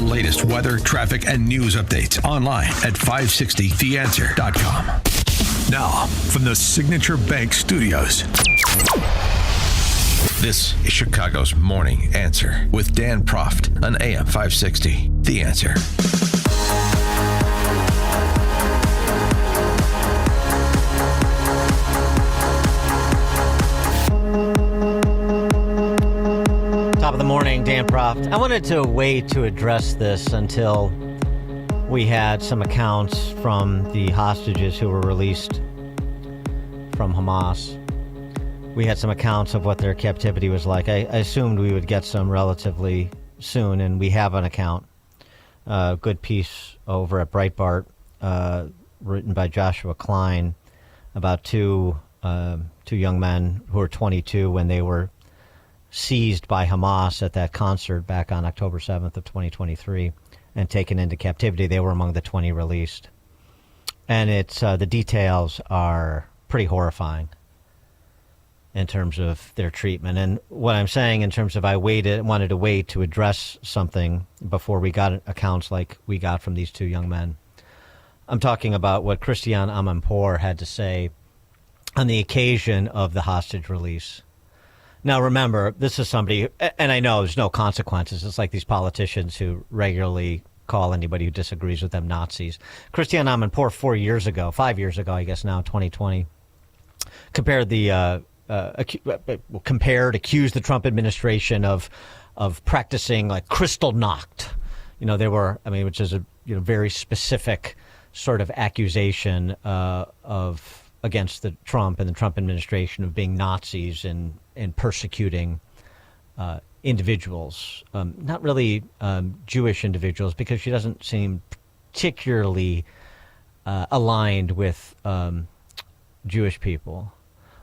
latest weather, traffic, and news updates online at 560theanswer.com. Now, from the Signature Bank Studios, this is Chicago's Morning Answer with Dan Proft on AM 560. The Answer. Top of the morning, Dan Proft. I wanted to wait to address this until we had some accounts from the hostages who were released from Hamas. We had some accounts of what their captivity was like. I assumed we would get some relatively soon, and we have an account. A good piece over at Breitbart, written by Joshua Klein, about two young men who were 22 when they were seized by Hamas at that concert back on October 7th of 2023 and taken into captivity. They were among the 20 released. And it's the details are pretty horrifying in terms of their treatment. And what I'm saying in terms of wanted to wait to address something before we got accounts like we got from these two young men. I'm talking about what Christiane Amanpour had to say on the occasion of the hostage release. Now, remember, this is somebody, and I know there's no consequences. It's like these politicians who regularly call anybody who disagrees with them Nazis. Christiane Amanpour 5 years ago, I guess now, 2020, accused the Trump administration of practicing like Kristallnacht. Which is a very specific sort of accusation against the Trump and the Trump administration of being Nazis and persecuting individuals, not really Jewish individuals, because she doesn't seem particularly aligned with Jewish people.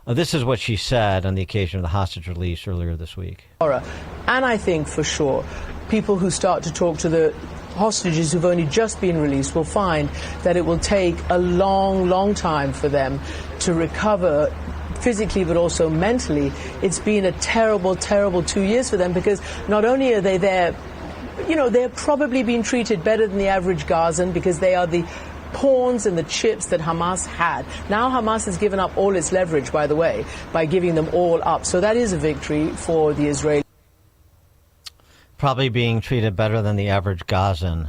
This is what she said on the occasion of the hostage release earlier this week. And I think for sure people who start to talk to the hostages who've only just been released will find that it will take a long, long time for them to recover physically but also mentally. It's been a terrible, terrible 2 years for them, because not only are they there, they're probably being treated better than the average Gazan because they are the pawns and the chips that Hamas had. Now Hamas has given up all its leverage, by the way, by giving them all up. So that is a victory for the Israelis. Probably being treated better than the average Gazan.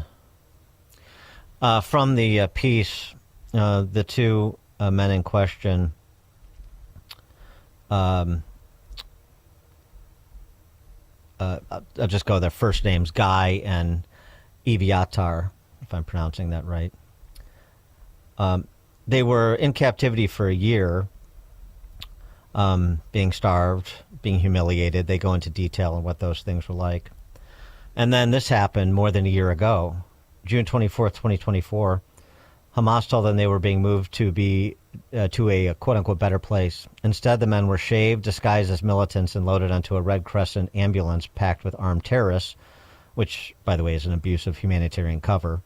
From the piece, the two men in question, I'll just go their first names, Guy and Eviatar, if I'm pronouncing that right. They were in captivity for a year, being starved, being humiliated. They go into detail on what those things were like. And then this happened more than a year ago. June 24th, 2024, Hamas told them they were being moved to a quote-unquote better place. Instead, the men were shaved, disguised as militants, and loaded onto a Red Crescent ambulance packed with armed terrorists, which, by the way, is an abuse of humanitarian cover,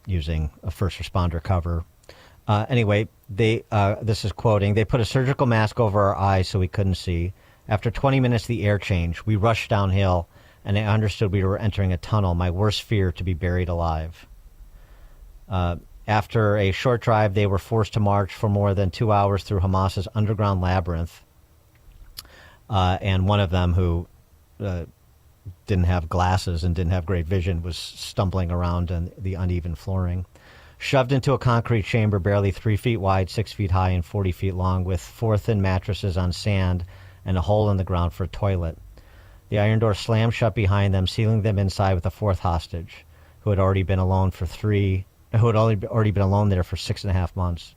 using a first responder cover. Anyway, this is quoting, "They put a surgical mask over our eyes so we couldn't see. After 20 minutes, the air changed. We rushed downhill, and I understood we were entering a tunnel. My worst fear, to be buried alive." After a short drive, they were forced to march for more than 2 hours through Hamas's underground labyrinth. And one of them, who didn't have glasses and didn't have great vision, was stumbling around on the uneven flooring. Shoved into a concrete chamber barely 3 feet wide, 6 feet high, and 40 feet long, with four-thin mattresses on sand and a hole in the ground for a toilet. The iron door slammed shut behind them, sealing them inside with a fourth hostage, who had already been alone there for 6.5 months.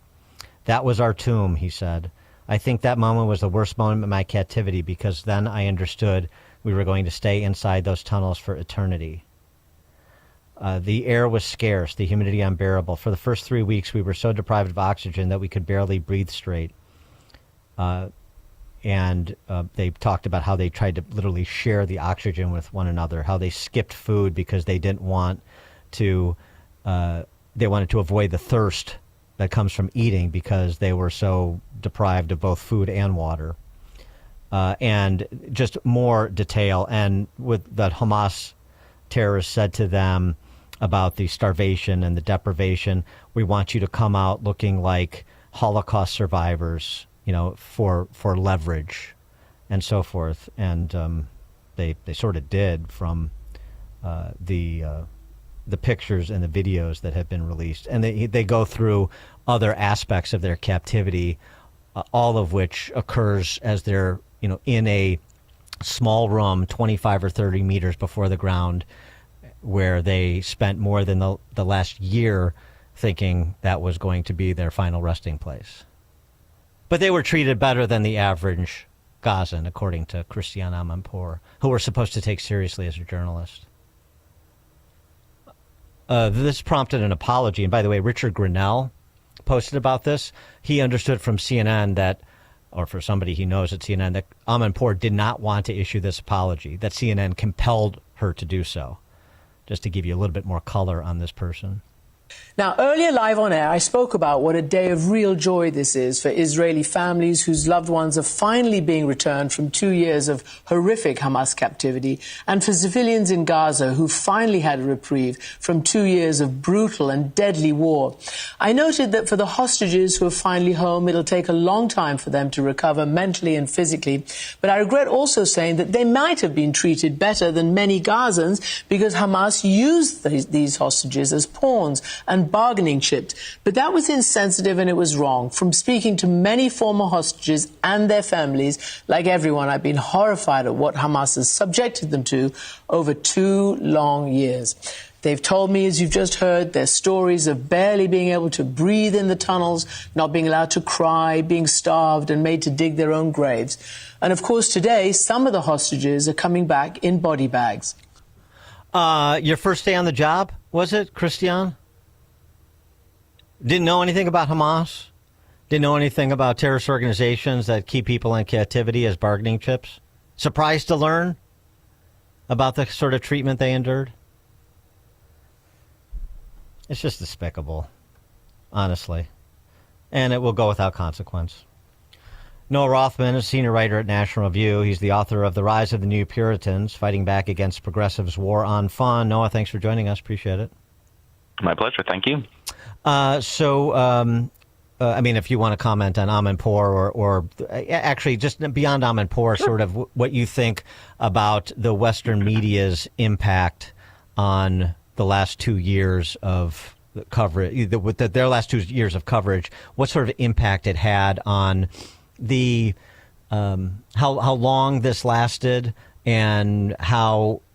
"That was our tomb," he said. "I think that moment was the worst moment in my captivity, because then I understood we were going to stay inside those tunnels for eternity." The air was scarce, the humidity unbearable. For the first 3 weeks, we were so deprived of oxygen that we could barely breathe straight. And they talked about how they tried to literally share the oxygen with one another, how they skipped food because they didn't want to, they wanted to avoid the thirst that comes from eating because they were so deprived of both food and water. And just more detail. And with that Hamas terrorists said to them about the starvation and the deprivation, we want you to come out looking like Holocaust survivors, for leverage and so forth. And they sort of did from the pictures and the videos that have been released. And they go through other aspects of their captivity, all of which occurs as they're, in a small room 25 or 30 meters before the ground, where they spent more than the last year thinking that was going to be their final resting place. But they were treated better than the average Gazan, according to Christiane Amanpour, who we're supposed to take seriously as a journalist. This prompted an apology. And by the way, Richard Grinnell posted about this. He understood from CNN that, or for somebody he knows at CNN, that Amanpour did not want to issue this apology, that CNN compelled her to do so. Just to give you a little bit more color on this person. Now, earlier live on air, I spoke about what a day of real joy this is for Israeli families whose loved ones are finally being returned from 2 years of horrific Hamas captivity, and for civilians in Gaza who finally had a reprieve from 2 years of brutal and deadly war. I noted that for the hostages who are finally home, it'll take a long time for them to recover mentally and physically. But I regret also saying that they might have been treated better than many Gazans because Hamas used these hostages as pawns and bargaining chips. But that was insensitive and it was wrong. From speaking to many former hostages and their families, like everyone, I've been horrified at what Hamas has subjected them to over 2 long years. They've told me, as you've just heard, their stories of barely being able to breathe in the tunnels, not being allowed to cry, being starved and made to dig their own graves. And of course, today, some of the hostages are coming back in body bags. Your first day on the job, was it, Christiane? Didn't know anything about Hamas? Didn't know anything about terrorist organizations that keep people in captivity as bargaining chips? Surprised to learn about the sort of treatment they endured? It's just despicable, honestly. And it will go without consequence. Noah Rothman is senior writer at National Review. He's the author of The Rise of the New Puritans, Fighting Back Against Progressives' War on Fun. Noah, thanks for joining us. Appreciate it. My pleasure. Thank you. If you want to comment on Amanpour or actually just beyond Amanpour, sure, sort of what you think about the Western media's impact on the last 2 years of coverage, their last 2 years of coverage, what sort of impact it had on the how long this lasted and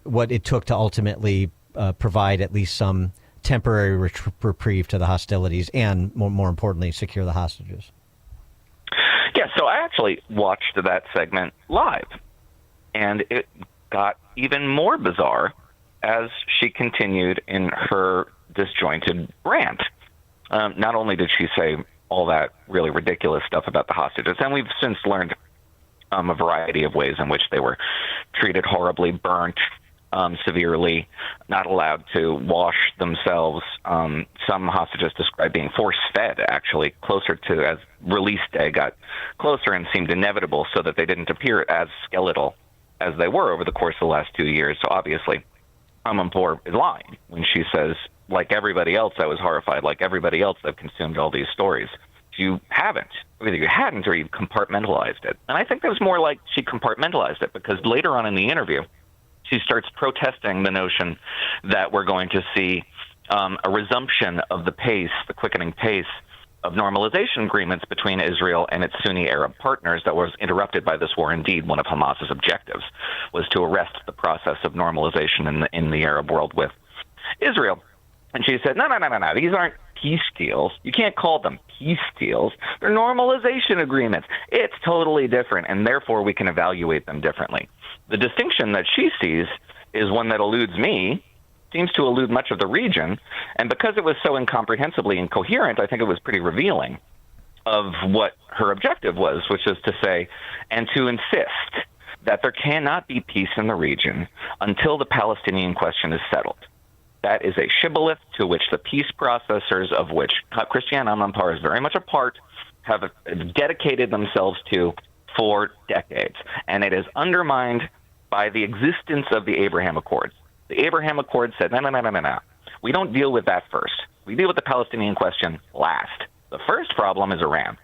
what it took to ultimately provide at least some temporary reprieve to the hostilities and, more importantly, secure the hostages. Yeah, so I actually watched that segment live, and it got even more bizarre as she continued in her disjointed rant. Not only did she say all that really ridiculous stuff about the hostages, and we've since learned a variety of ways in which they were treated horribly, burnt, severely, not allowed to wash themselves. Some hostages described being force-fed, actually, closer to as release day got closer and seemed inevitable so that they didn't appear as skeletal as they were over the course of the last 2 years. So obviously, Amanpour is lying when she says, like everybody else, I was horrified. Like everybody else, I've consumed all these stories. You haven't. Either you hadn't or you compartmentalized it. And I think that was more like she compartmentalized it because later on in the interview, she starts protesting the notion that we're going to see a resumption of the pace, the quickening pace of normalization agreements between Israel and its Sunni Arab partners that was interrupted by this war. Indeed, one of Hamas's objectives was to arrest the process of normalization in the Arab world with Israel. And she said, no, these aren't peace deals. You can't call them peace deals. They're normalization agreements. It's totally different, and therefore we can evaluate them differently. The distinction that she sees is one that eludes me, seems to elude much of the region, and because it was so incomprehensibly incoherent, I think it was pretty revealing of what her objective was, which is to say, and to insist that there cannot be peace in the region until the Palestinian question is settled. That is a shibboleth to which the peace processors, of which Christiane Amanpour is very much a part, have dedicated themselves to for decades. And it is undermined by the existence of the Abraham Accords. The Abraham Accords said, no. We don't deal with that first. We deal with the Palestinian question last. The first problem is Iran.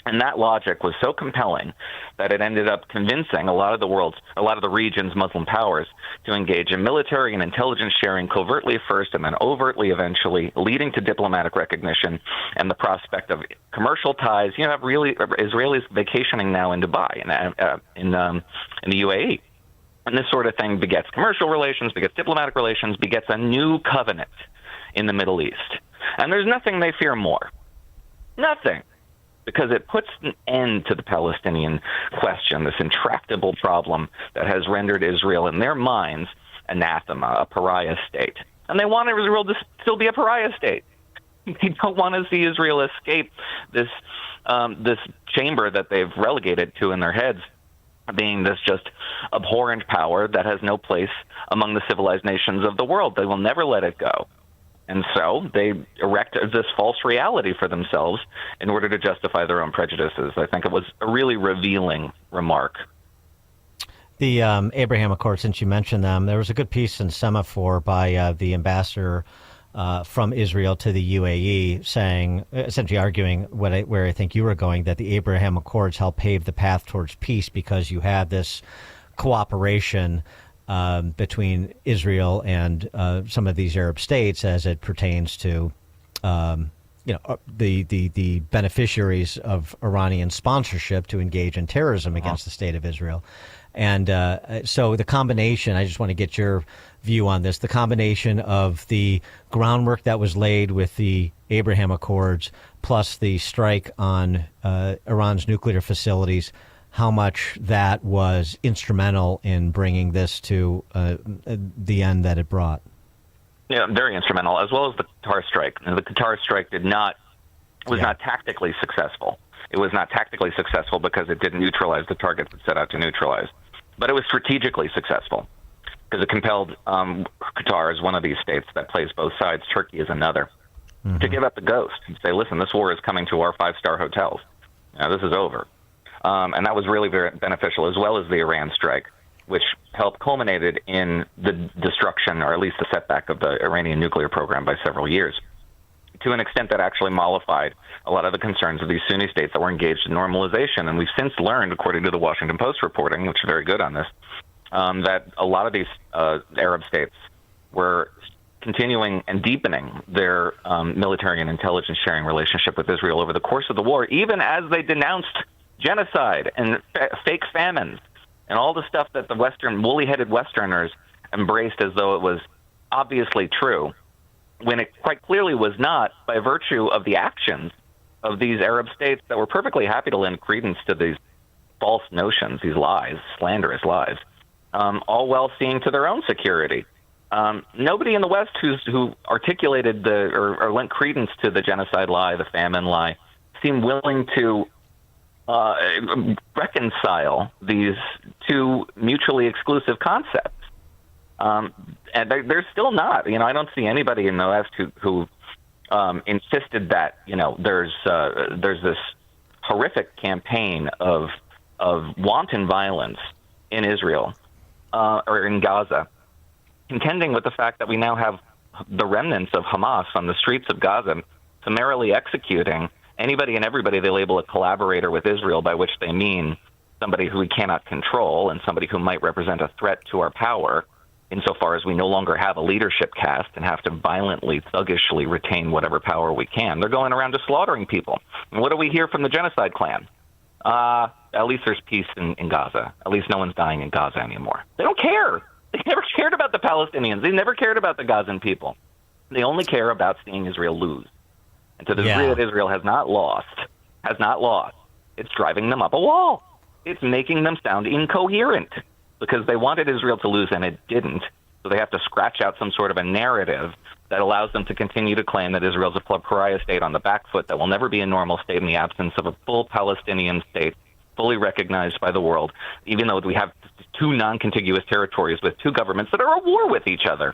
And that logic was so compelling that it ended up convincing a lot of the region's Muslim powers to engage in military and intelligence sharing covertly first and then overtly eventually, leading to diplomatic recognition and the prospect of commercial ties. You have really Israelis vacationing now in Dubai, in the UAE. And this sort of thing begets commercial relations, begets diplomatic relations, begets a new covenant in the Middle East. And there's nothing they fear more. Nothing. Because it puts an end to the Palestinian question, this intractable problem that has rendered Israel, in their minds, anathema, a pariah state. And they want Israel to still be a pariah state. They don't want to see Israel escape this chamber that they've relegated to in their heads, being this just abhorrent power that has no place among the civilized nations of the world. They will never let it go. And so they erect this false reality for themselves in order to justify their own prejudices. I think it was a really revealing remark. The Abraham Accords, since you mentioned them, there was a good piece in Semaphore by the ambassador from Israel to the UAE, saying, essentially arguing where I think you were going, that the Abraham Accords helped pave the path towards peace because you had this cooperation between Israel and some of these Arab states as it pertains to, the beneficiaries of Iranian sponsorship to engage in terrorism against the state of Israel. And so the combination, I just want to get your view on this, the combination of the groundwork that was laid with the Abraham Accords plus the strike on Iran's nuclear facilities, how much that was instrumental in bringing this to the end that it brought. Yeah, very instrumental, as well as the Qatar strike. And the Qatar strike was not tactically successful. It was not tactically successful because it didn't neutralize the targets it set out to neutralize. But it was strategically successful because it compelled Qatar as one of these states that plays both sides, Turkey is another, to give up the ghost and say, listen, this war is coming to our five-star hotels. Now, this is over. And that was really very beneficial, as well as the Iran strike, which culminated in the destruction, or at least the setback, of the Iranian nuclear program by several years, to an extent that actually mollified a lot of the concerns of these Sunni states that were engaged in normalization. And we've since learned, according to the Washington Post reporting, which is very good on this, that a lot of these Arab states were continuing and deepening their military and intelligence sharing relationship with Israel over the course of the war, even as they denounced genocide and fake famines and all the stuff that the woolly-headed Westerners embraced as though it was obviously true, when it quite clearly was not, by virtue of the actions of these Arab states that were perfectly happy to lend credence to these false notions, these lies, slanderous lies, all while seeing to their own security. Nobody in the West who articulated or lent credence to the genocide lie, the famine lie, seemed willing to reconcile these two mutually exclusive concepts. And they're still not. I don't see anybody in the West who insisted that there's this horrific campaign of wanton violence in Israel or in Gaza, contending with the fact that we now have the remnants of Hamas on the streets of Gaza summarily executing anybody and everybody they label a collaborator with Israel, by which they mean somebody who we cannot control and somebody who might represent a threat to our power, insofar as we no longer have a leadership caste and have to violently, thuggishly retain whatever power we can. They're going around just slaughtering people. And what do we hear from the genocide clan? At least there's peace in Gaza. At least no one's dying in Gaza anymore. They don't care. They never cared about the Palestinians. They never cared about the Gazan people. They only care about seeing Israel lose. And to the degree that Israel has not lost, it's driving them up a wall. It's making them sound incoherent because they wanted Israel to lose and it didn't. So they have to scratch out some sort of a narrative that allows them to continue to claim that Israel's a pariah state on the back foot that will never be a normal state in the absence of a full Palestinian state, fully recognized by the world, even though we have two non-contiguous territories with two governments that are at war with each other.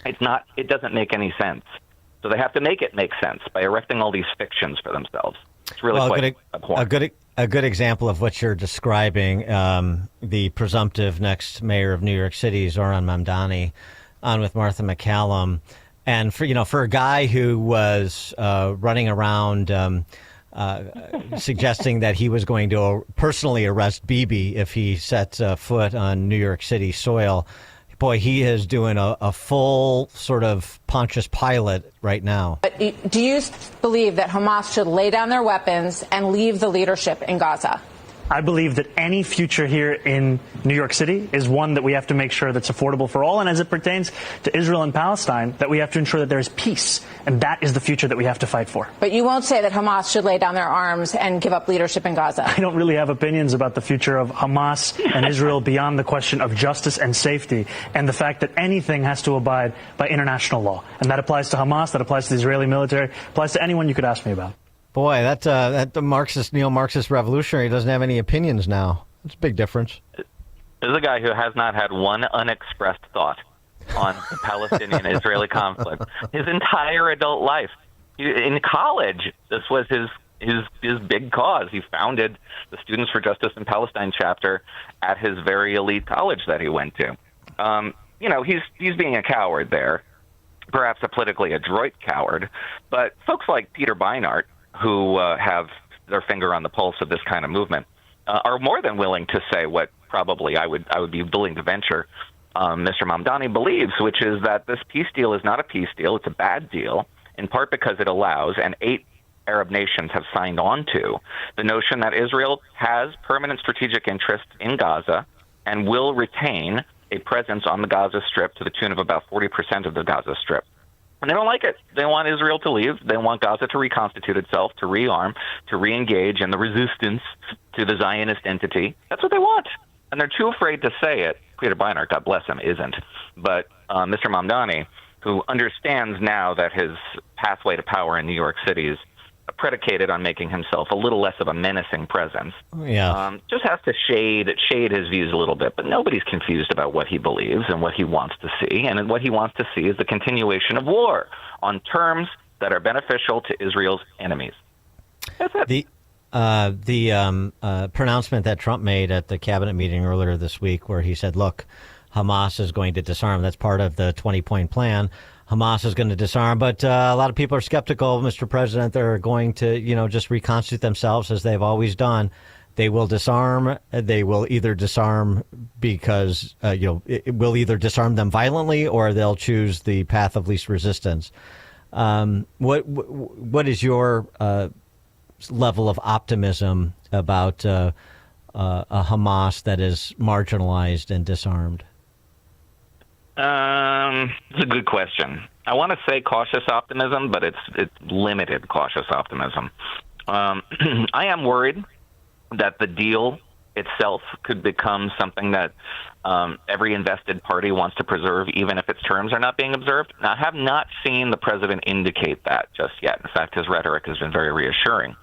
It doesn't make any sense. So they have to make it make sense by erecting all these fictions for themselves. It's really quite abhorrent. A good example of what you're describing, the presumptive next mayor of New York City, Zohran Mamdani, on with Martha McCallum. And for a guy who was running around suggesting that he was going to personally arrest Bibi if he set foot on New York City soil, boy, he is doing a full sort of Pontius Pilate right now. Do you believe that Hamas should lay down their weapons and leave the leadership in Gaza? I believe that any future here in New York City is one that we have to make sure that's affordable for all. And as it pertains to Israel and Palestine, that we have to ensure that there is peace. And that is the future that we have to fight for. But you won't say that Hamas should lay down their arms and give up leadership in Gaza. I don't really have opinions about the future of Hamas and Israel beyond the question of justice and safety and the fact that anything has to abide by international law. And that applies to Hamas, that applies to the Israeli military, applies to anyone you could ask me about. Boy, that neo-Marxist revolutionary doesn't have any opinions now. It's a big difference. There's a guy who has not had one unexpressed thought on the Palestinian-Israeli conflict his entire adult life. In college, this was his big cause. He founded the Students for Justice in Palestine chapter at his very elite college that he went to. He's being a coward there, perhaps a politically adroit coward, but folks like Peter Beinart, who have their finger on the pulse of this kind of movement, are more than willing to say what probably I would be willing to venture Mr. Mamdani believes, which is that this peace deal is not a peace deal, it's a bad deal, in part because it allows, and 8 Arab nations have signed on to, the notion that Israel has permanent strategic interests in Gaza and will retain a presence on the Gaza Strip to the tune of about 40% of the Gaza Strip. And they don't like it. They want Israel to leave. They want Gaza to reconstitute itself, to rearm, to reengage in the resistance to the Zionist entity. That's what they want. And they're too afraid to say it. Peter Beinart, God bless him, isn't. But Mr. Mamdani, who understands now that his pathway to power in New York City is predicated on making himself a little less of a menacing presence, just has to shade his views a little bit. But nobody's confused about what he believes and what he wants to see. And what he wants to see is the continuation of war on terms that are beneficial to Israel's enemies. That's it. The pronouncement that Trump made at the cabinet meeting earlier this week, where he said, look, Hamas is going to disarm. That's part of the 20-point plan. Hamas is going to disarm, but a lot of people are skeptical, Mr. President. They're going to, just reconstitute themselves as they've always done. They will disarm. They will either disarm because, it will either disarm them violently or they'll choose the path of least resistance. What is your level of optimism about a Hamas that is marginalized and disarmed? It's a good question. I want to say cautious optimism, but it's limited cautious optimism. I am worried that the deal itself could become something that every invested party wants to preserve, even if its terms are not being observed. Now, I have not seen the president indicate that just yet. In fact, his rhetoric has been very reassuring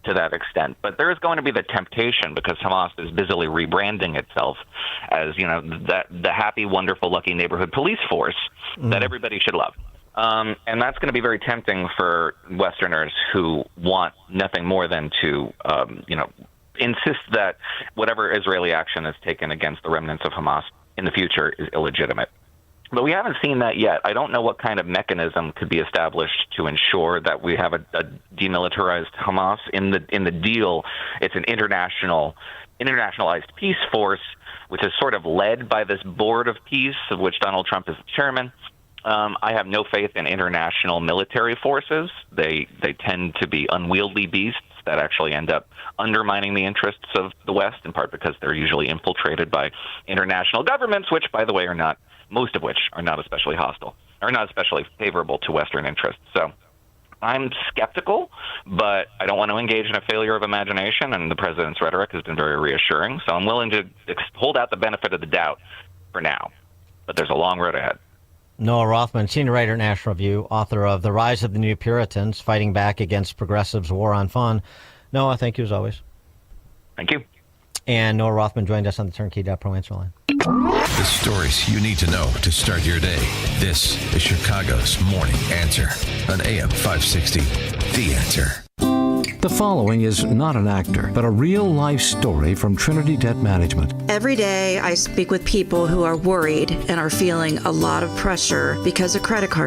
to that extent. But there is going to be the temptation, because Hamas is busily rebranding itself as, the happy, wonderful, lucky neighborhood police force that everybody should love. And that's going to be very tempting for Westerners who want nothing more than to, insist that whatever Israeli action is taken against the remnants of Hamas in the future is illegitimate. But we haven't seen that yet. I don't know what kind of mechanism could be established to ensure that we have a demilitarized Hamas. In the deal, it's an internationalized peace force, which is sort of led by this board of peace, of which Donald Trump is the chairman. I have no faith in international military forces. They tend to be unwieldy beasts that actually end up undermining the interests of the West, in part because they're usually infiltrated by international governments, which, by the way, most of which are not especially hostile, or not especially favorable to Western interests. So I'm skeptical, but I don't want to engage in a failure of imagination, and the president's rhetoric has been very reassuring. So I'm willing to hold out the benefit of the doubt for now, but there's a long road ahead. Noah Rothman, senior writer at National Review, author of The Rise of the New Puritans, Fighting Back Against Progressives' War on Fun. Noah, thank you as always. Thank you. And Noah Rothman joined us on the Turnkey.Pro answer line. The stories you need to know to start your day. This is Chicago's Morning Answer on AM 560. The Answer. The following is not an actor, but a real-life story from Trinity Debt Management. Every day I speak with people who are worried and are feeling a lot of pressure because of credit card